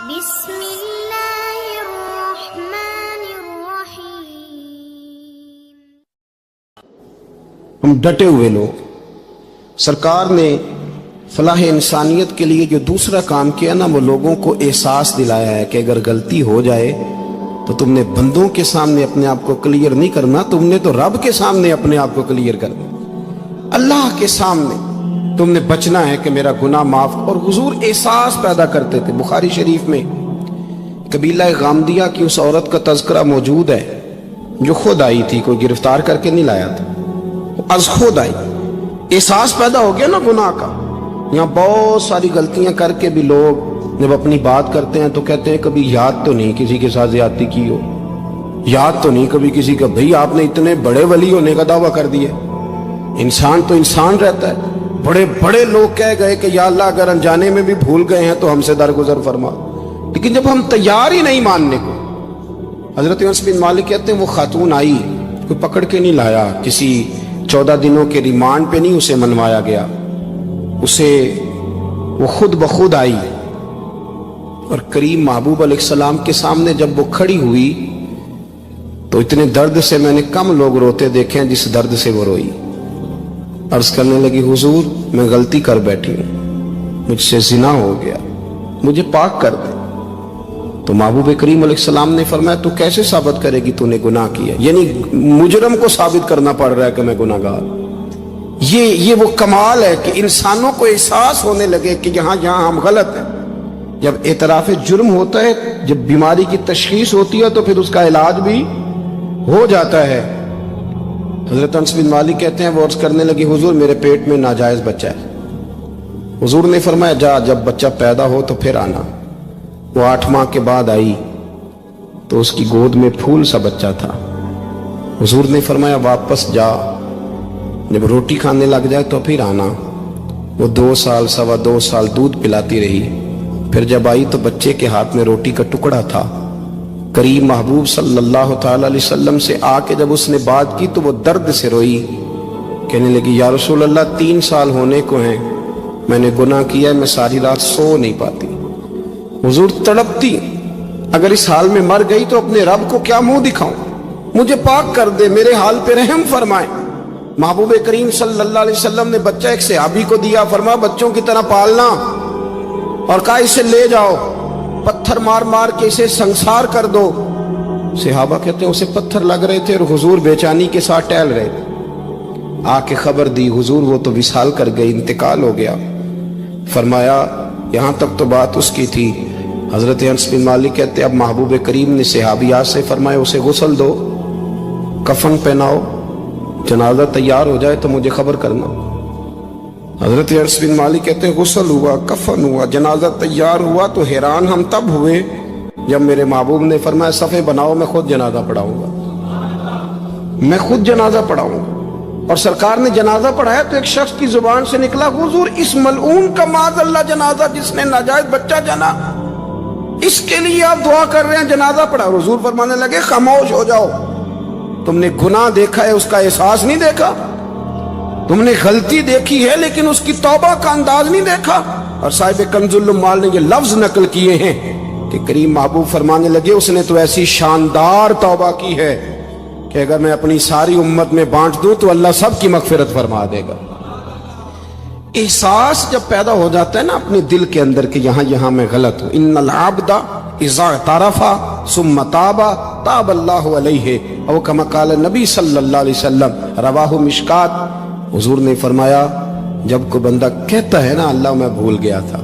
بسم اللہ الرحمن الرحیم۔ ہم ڈٹے ہوئے لوگ، سرکار نے فلاح انسانیت کے لیے جو دوسرا کام کیا نا، وہ لوگوں کو احساس دلایا ہے کہ اگر غلطی ہو جائے تو تم نے بندوں کے سامنے اپنے آپ کو کلیئر نہیں کرنا، تم نے تو رب کے سامنے اپنے آپ کو کلیئر کرنا، اللہ کے سامنے تم نے بچنا ہے کہ میرا گناہ معاف۔ اور حضور احساس پیدا کرتے تھے۔ بخاری شریف میں قبیلہ غامدیہ کی اس عورت کا تذکرہ موجود ہے جو خود آئی تھی، کوئی گرفتار کر کے نہیں لایا تھا، از خود آئی۔ احساس پیدا ہو گیا نا گناہ کا۔ یہاں بہت ساری غلطیاں کر کے بھی لوگ جب اپنی بات کرتے ہیں تو کہتے ہیں کبھی یاد تو نہیں کسی کے ساتھ زیادتی کی ہو، یاد تو نہیں کبھی کسی کا، بھئی آپ نے اتنے بڑے ولی ہونے کا دعویٰ کر دیا۔ انسان تو انسان رہتا ہے۔ بڑے بڑے لوگ کہہ گئے کہ یا اللہ اگر انجانے میں بھی بھول گئے ہیں تو ہم سے درگزر فرما، لیکن جب ہم تیار ہی نہیں ماننے کو۔ حضرت انس بن مالک کہتے ہیں وہ خاتون آئی، کوئی پکڑ کے نہیں لایا، کسی 14 دنوں کے ریمانڈ پہ نہیں اسے منوایا گیا، اسے وہ خود بخود آئی، اور کریم محبوب علیہ السلام کے سامنے جب وہ کھڑی ہوئی تو اتنے درد سے میں نے کم لوگ روتے دیکھے ہیں جس درد سے وہ روئی۔ عرض کرنے لگی حضور میں غلطی کر بیٹھی ہوں، مجھ سے زنا ہو گیا، مجھے پاک کر دے۔ تو محبوب کریم علیہ السلام نے فرمایا تو کیسے ثابت کرے گی تو نے گناہ کیا؟ یعنی مجرم کو ثابت کرنا پڑ رہا ہے کہ میں گناہ گار۔ یہ وہ کمال ہے کہ انسانوں کو احساس ہونے لگے کہ یہاں ہم غلط ہیں۔ جب اعتراف جرم ہوتا ہے، جب بیماری کی تشخیص ہوتی ہے تو پھر اس کا علاج بھی ہو جاتا ہے۔ حضرت انس بن مالک کہتے ہیں وہ عرض کرنے لگی حضور میرے پیٹ میں ناجائز بچہ ہے۔ حضور نے فرمایا جا جب بچہ پیدا ہو تو پھر آنا۔ وہ 8 ماہ کے بعد آئی تو اس کی گود میں پھول سا بچہ تھا۔ حضور نے فرمایا واپس جا، جب روٹی کھانے لگ جائے تو پھر آنا۔ وہ 2 سال 2.25 سال دودھ پلاتی رہی، پھر جب آئی تو بچے کے ہاتھ میں روٹی کا ٹکڑا تھا۔ کریم محبوب صلی اللہ تعالی علیہ وسلم سے آ کے جب اس نے بات کی تو وہ درد سے روئی، کہنے لگی یا رسول اللہ 3 سال ہونے کو ہیں، میں نے گناہ کیا ہے، میں ساری رات سو نہیں پاتی۔ حضور تڑپتی، اگر اس حال میں مر گئی تو اپنے رب کو کیا منہ دکھاؤں، مجھے پاک کر دے، میرے حال پہ رحم فرمائے۔ محبوب کریم صلی اللہ علیہ وسلم نے بچہ ایک صحابی کو دیا، فرمایا بچوں کی طرح پالنا، اور کہا اسے لے جاؤ، پتھر مار مار کے اسے سنسار کر دو۔ صحابہ کہتے ہیں اسے پتھر لگ رہے تھے اور حضور بیچانی کے ساتھ ٹہل رہے تھے۔ آ کے خبر دی حضور وہ تو وصال کر گئی، انتقال ہو گیا۔ فرمایا یہاں تک تو بات اس کی تھی۔ حضرت انس بن مالک کہتے اب محبوب کریم نے صحابیات سے فرمایا اسے غسل دو، کفن پہناؤ، جنازہ تیار ہو جائے تو مجھے خبر کرنا۔ حضرت انس بن مالک کہتے ہیں غسل ہوا، کفن ہوا، جنازہ تیار ہوا تو حیران ہم تب ہوئے جب میرے محبوب نے فرمایا صفے بناؤ میں خود جنازہ پڑھاؤں گا، میں خود جنازہ پڑھاؤں گا۔ اور سرکار نے جنازہ پڑھایا تو ایک شخص کی زبان سے نکلا حضور اس ملعون کا معاذ اللہ جنازہ جس نے ناجائز بچہ جنا، اس کے لیے آپ دعا کر رہے ہیں، جنازہ پڑھا۔ حضور فرمانے لگے خاموش ہو جاؤ، تم نے گناہ دیکھا ہے اس کا احساس نہیں دیکھا، تم نے غلطی دیکھی ہے لیکن اس کی توبہ کا انداز نہیں دیکھا۔ اور صاحب کنز العمال نے یہ لفظ نقل کیے ہیں کہ کریم محبوب فرمانے لگے اس نے تو ایسی شاندار توبہ کی ہے کہ اگر میں اپنی ساری امت میں بانٹ دوں تو اللہ سب کی مغفرت فرما دے گا۔ احساس جب پیدا ہو جاتا ہے نا اپنے دل کے اندر کہ یہاں میں غلط ہوں، ان العبد اذا اعترف ثم تاب تاب اللہ علیہ، او کما قال نبی صلی اللہ علیہ وسلم، رواہ مشکات۔ حضور نے فرمایا جب کوئی بندہ کہتا ہے نا اللہ میں بھول گیا تھا،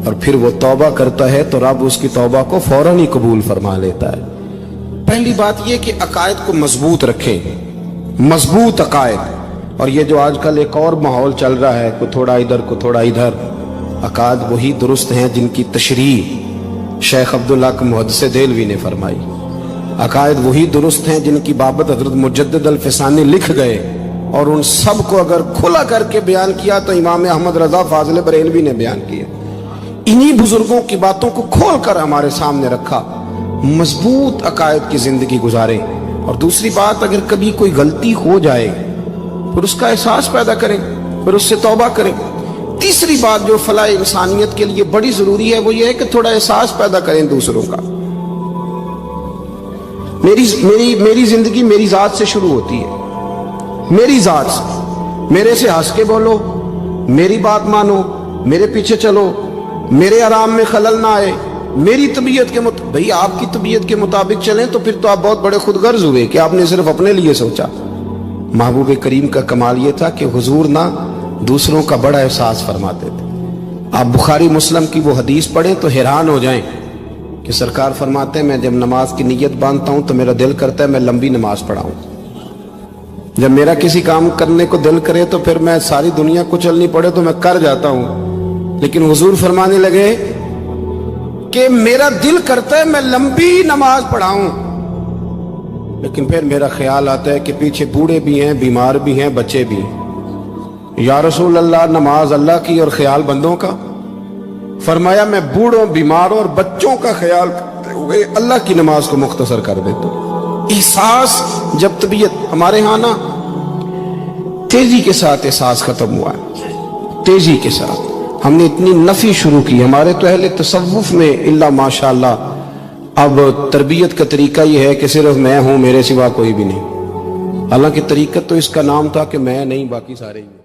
اور پھر وہ توبہ کرتا ہے تو رب اس کی توبہ کو فوراً ہی قبول فرما لیتا ہے۔ پہلی بات یہ کہ عقائد کو مضبوط رکھیں، مضبوط عقائد۔ اور یہ جو آج کل ایک اور ماحول چل رہا ہے، کوئی تھوڑا ادھر کوئی تھوڑا ادھر، عقائد وہی درست ہیں جن کی تشریح شیخ عبداللہ محدث دہلوی نے فرمائی، عقائد وہی درست ہیں جن کی بابت حضرت مجدد الفسانی لکھ گئے، اور ان سب کو اگر کھلا کر کے بیان کیا تو امام احمد رضا فاضل بریلوی نے بیان کیا۔ انہی بزرگوں کی باتوں کو کھول کر ہمارے سامنے رکھا، مضبوط عقائد کی زندگی گزاریں۔ اور دوسری بات اگر کبھی کوئی غلطی ہو جائے پھر اس کا احساس پیدا کریں، پھر اس سے توبہ کریں۔ تیسری بات جو فلاح انسانیت کے لیے بڑی ضروری ہے وہ یہ ہے کہ تھوڑا احساس پیدا کریں دوسروں کا. میری زندگی میری ذات سے شروع ہوتی ہے، میری ذات سے. میرے سے ہنس کے بولو، میری بات مانو، میرے پیچھے چلو، میرے آرام میں خلل نہ آئے، میری طبیعت کے بھئی آپ کی طبیعت کے مطابق چلیں تو پھر تو آپ بہت بڑے خود غرض ہوئے کہ آپ نے صرف اپنے لیے سوچا. محبوب کریم کا کمال یہ تھا کہ حضور نہ دوسروں کا بڑا احساس فرماتے تھے. آپ بخاری مسلم کی وہ حدیث پڑھیں تو حیران ہو جائیں کہ سرکار فرماتے ہیں میں جب نماز کی نیت باندھتا ہوں تو میرا دل کرتا ہے میں لمبی نماز پڑھاؤں. جب میرا کسی کام کرنے کو دل کرے تو پھر میں ساری دنیا کو چلنی پڑے تو میں کر جاتا ہوں. لیکن حضور فرمانے لگے کہ میرا دل کرتا ہے میں لمبی نماز پڑھاؤں، لیکن پھر میرا خیال آتا ہے کہ پیچھے بوڑھے بھی ہیں، بیمار بھی ہیں، بچے بھی ہیں. یا رسول اللہ نماز اللہ کی اور خیال بندوں کا. فرمایا میں بوڑھوں، بیماروں اور بچوں کا خیال کرتے ہوئے اللہ کی نماز کو مختصر کر دیتا ہوں. احساس جب طبیعت ہمارے ہاں نا تیزی کے ساتھ احساس ختم ہوا ہے، تیزی کے ساتھ ہم نے اتنی نفی شروع کی. ہمارے تو اہل تصوف میں الا ماشاءاللہ اب تربیت کا طریقہ یہ ہے کہ صرف میں ہوں، میرے سوا کوئی بھی نہیں. حالانکہ طریقت تو اس کا نام تھا کہ میں نہیں باقی سارے ہی.